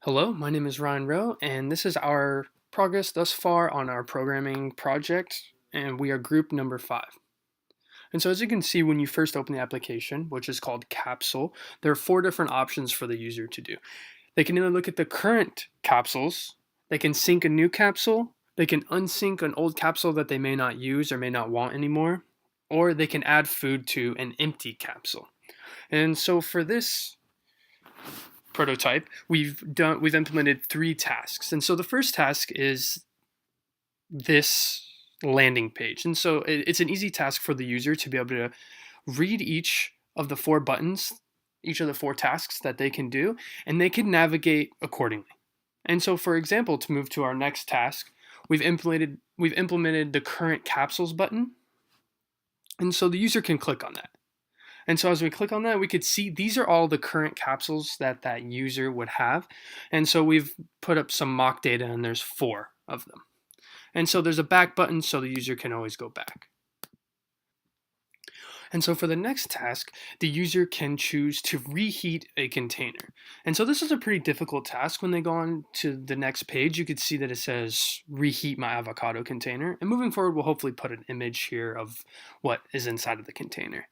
Hello, my name is Ryan Rowe, and this is our progress thus far on our programming project, and we are group number 5. And so as you can see, when you first open the application, which is called Capsule, there are 4 different options for the user to do. They can either look at the current capsules, they can sync a new capsule, they can unsync an old capsule that they may not use or may not want anymore, or they can add food to an empty capsule. And so for this prototype, we've implemented 3 tasks. And so the first task is this landing page. And so it's an easy task for the user to be able to read each of the 4 buttons, each of the 4 tasks that they can do, and they can navigate accordingly. And so for example, to move to our next task, we've implemented the current capsules button. And so the user can click on that. And so as we click on that, we could see these are all the current capsules that that user would have. And so we've put up some mock data, and there's 4 of them. And so there's a back button so the user can always go back. And so for the next task, the user can choose to reheat a container. And so this is a pretty difficult task. When they go on to the next page, you could see that it says reheat my avocado container. And moving forward, we'll hopefully put an image here of what is inside of the container.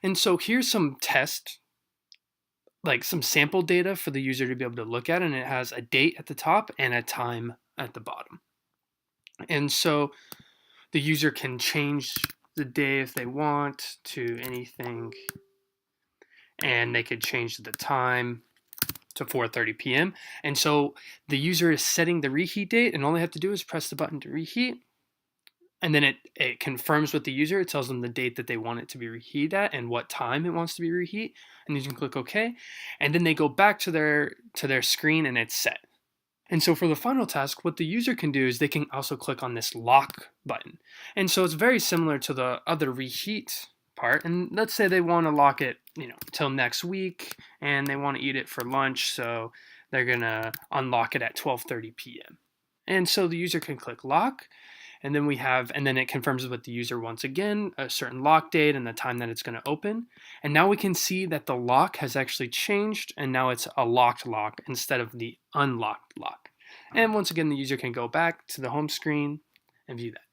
And so here's some some sample data for the user to be able to look at, and it has a date at the top and a time at the bottom. And so the user can change the day if they want to anything, and they could change the time to 4:30 p.m. And so the user is setting the reheat date, and all they have to do is press the button to reheat. And then it confirms with the user. It tells them the date that they want it to be reheated at and what time it wants to be reheat. And you can click OK. And then they go back to their screen, and it's set. And so for the final task, what the user can do is they can also click on this lock button. And so it's very similar to the other reheat part. And let's say they want to lock it, till next week, and they want to eat it for lunch. So they're going to unlock it at 12:30 p.m. And so the user can click lock. And then it confirms with the user once again a certain lock date and the time that it's going to open. And now we can see that the lock has actually changed, and now it's a locked lock instead of the unlocked lock. And once again, the user can go back to the home screen and view that.